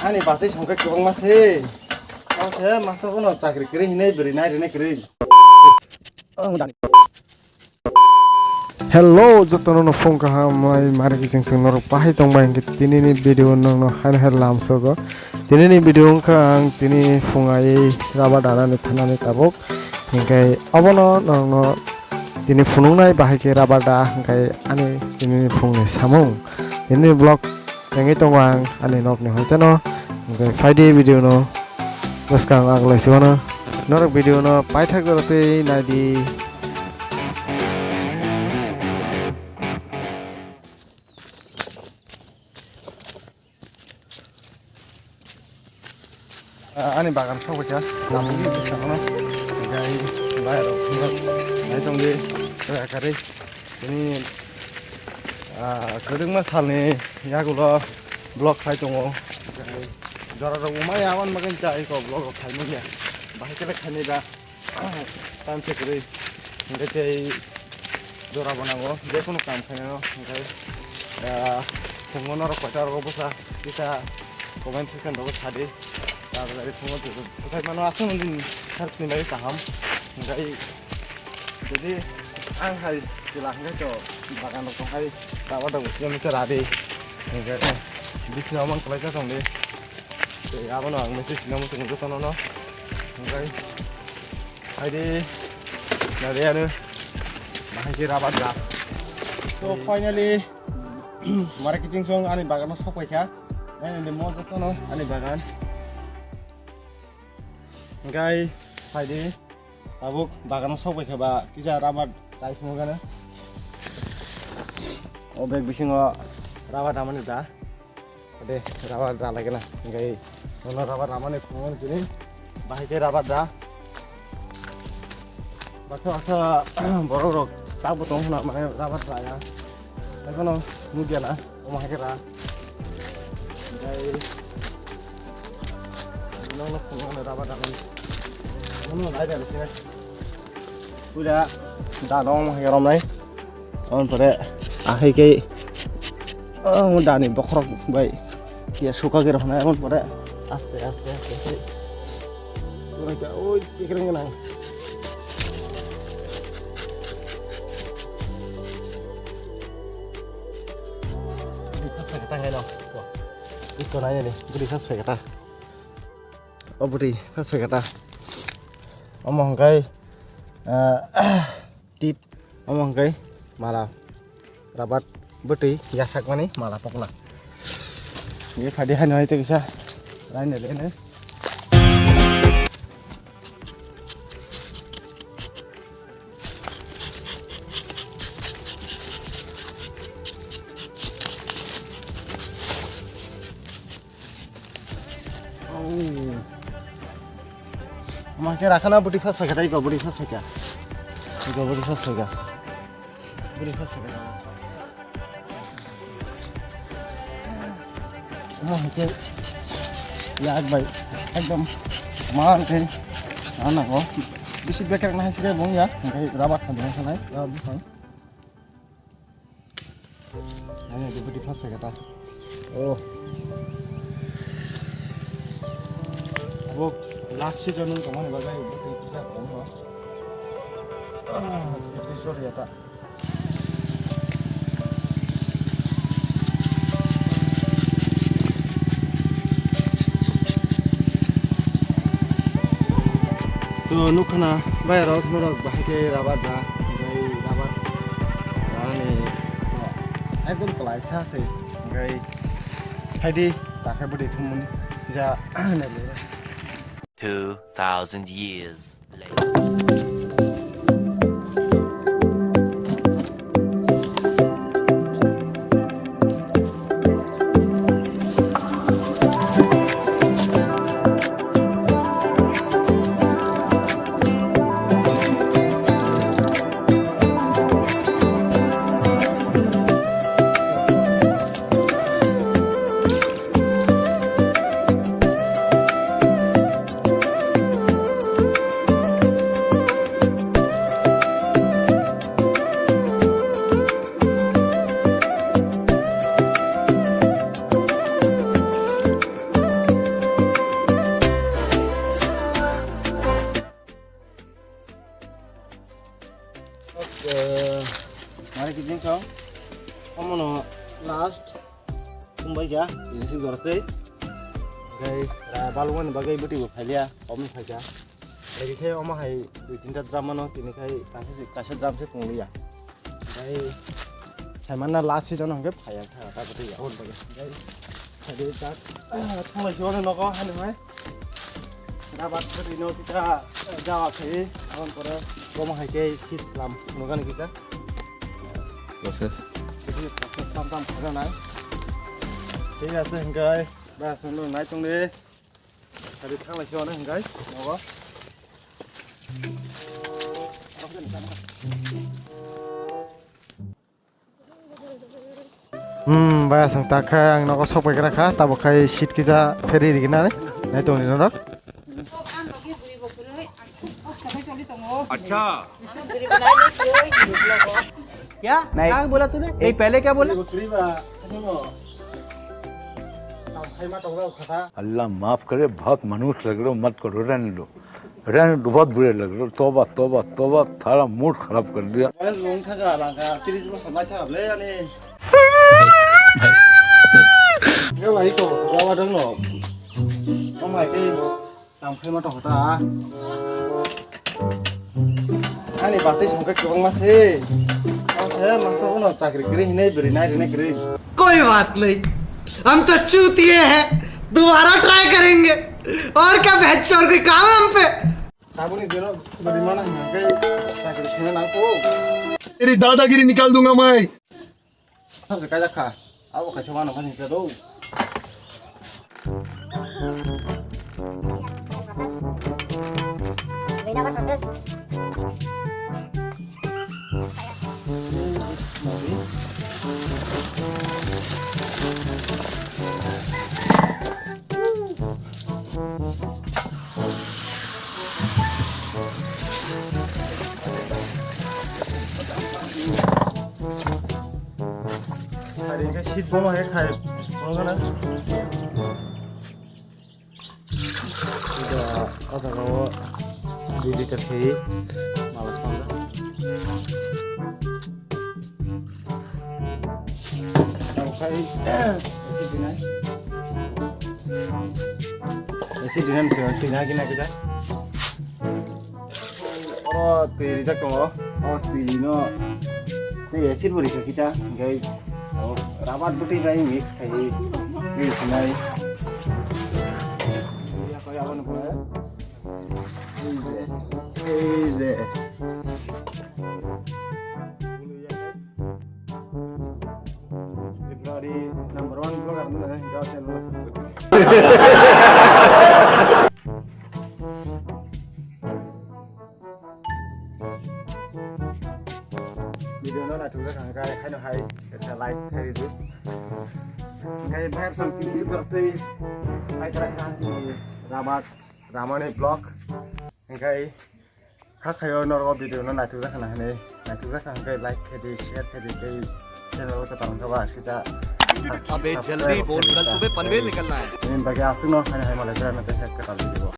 Ani pasti sangka kebang masih. Oh saya masa kono cakri kiri ini beri naik kiri. Oh udah. Hello jotono no phone ka mai mari kising sing nor pahi tong bang tini ni video no han lam sogo. Tini ni video kang tini fungai raba dana ni thana ni tabok. Hingkai abono no tini funung nai bahi ke raba da hingkai ani tini fung ni samung. Tini vlog yang itu bang ani nok ni hoita no. Hingkai Friday video no. Bas kang aglai siwana. Norok video no pai thak dorate nai di ani bagan sok baca, namun ini bisa mana, gay bayar, naik tonggi, kari, ini kedeng mas hal ni, ya gula blog kai tongo, jara jara umay awan makin cai ko blog kai mulia, bahaya kelak kai ni dah, time sekali, nggak cai jara banango, dia pun kam kai no, nggak, pengono rok pacar rok busa, kita komen sekian rok tadi. Dari semua itu, kita mana asal mungkin harus nilai saham, enggak jadi angkai silahnya coba bahkan untuk hari tahu ada usia meter ada, enggak di sini orang kerja dong deh, ya apa orang mesti sini orang tunggu tuh nono, enggak hari dari anu masih rapat lah, so finally mari kita langsung ane bagan sok ya, ini mau tuh nono ane bagan. Guys, Friday, tabuk bagan sok baik ba, kisah ramat tarik semua kan? Obek bising rawat raman itu dah, ada rawat dah lagi lah, guys, mana rawat raman itu semua ni, bahaya rawat dah, bahasa borok tak betul nak mana rawat raya, tapi kalau mungkin lah, rumah kita, guys, mana semua rawat raman. Mana ada di sini? Udah, dah nong makan rom lagi. On pada akhir ke, udah nih bokrok baik. Dia suka kira mana on pada aste. Udah jauh pikirin kenang. Beri pas pakai tangan no. Itu nanya nih, beri pas pakai tangan. Oh beri pas pakai tangan. Omong kai tip omong kai malah rabat beti yasak mani malah pokla ini fadihan itu kisah lain dari ini makin rakan budi fast pakai tadi kau budi fast pakai, budi fast pakai. Makin ya baik, ekdom mahal kan, anak kau, bisi bekak nasi dia bung ya, kayak rabat sampai sana, rabat bisa. Ini budi fast pakai tadi. Oh, last season nung kemana bagai itu bisa kamu seperti sore ya tak so nukana bayar nurok bahaya rabat dah gay rabat ini ekdom kelasa sih gay hadi tak kayak budi tumun bisa nabi 2,000 years later. Nasi zorte. Gai balungan bagai buti bu phalia om phaja. Lagi saya oma hai 2-3 drum mano tini kai kasih drum se punglia. Gai saya mana last season hangge phaya tha buti ya on bagai. Gai jadi tak thong lai jona noko han mai. Rabat berino kita jawab hai awan pore oma hai ke sit lam nogan kisa. Proses. Jadi proses tam phara nai. ঠিক আছে গাই বাস no নাই তংলে সারি থাংলাই জনা গাই নগো বাস তাখা আং নগো সবাই রাখা তাবো খাই শীত কিজা ফেরি রিগিনা নাই তংলি নরক अच्छा क्या क्या बोला तूने नहीं पहले क्या बोला अल्लाह माफ करे बहुत मनुष्य लग रहे हो मत करो रहने दो बहुत बुरे लग रहे हो तौबा तौबा तौबा थारा मूड खराब कर दिया Ani pasti sampai ke bang masih. Saya masuk uno cakri kiri ini beri naik ini kiri. कोई बात नहीं हम तो चूतिए हैं दोबारा ट्राई करेंगे और क्या बहस चोर कोई काम है हम पे Tahu nih dia beri mana nggak cakri sini nangku. तेरी दादागिरी निकाल दूंगा मैं Tahu sekali kah? Aku kasih mana kan ini dulu. Hari ini sheet bom hai khai, bom kan? Sudah, ada kau di terkei, malas banget. Kau khai, isi dinner sih, dinner gina kita. Oh, tiri jak kau, oh tiri no. Ini acid boleh kita, guys. Rabat putih rai mix kayak ini senai. Ya kau yang mana boleh? Ini. Februari number 1 blogger mana? Kau channel subscribe. Video nó là chúng ta hàng gai hay nó hay sẽ like hay đi gai bài sang tin seperti hay terang di Ramat Ramane blog gai khác hay nó video nó là chúng ta hàng này là chúng ta hàng gai like hay đi share hay đi gai channel kita tolong coba kita अबे जल्दी बोल कल सुबह पनवेल निकलना है ini bagi asing no hay malah jalan nanti saya ketahui video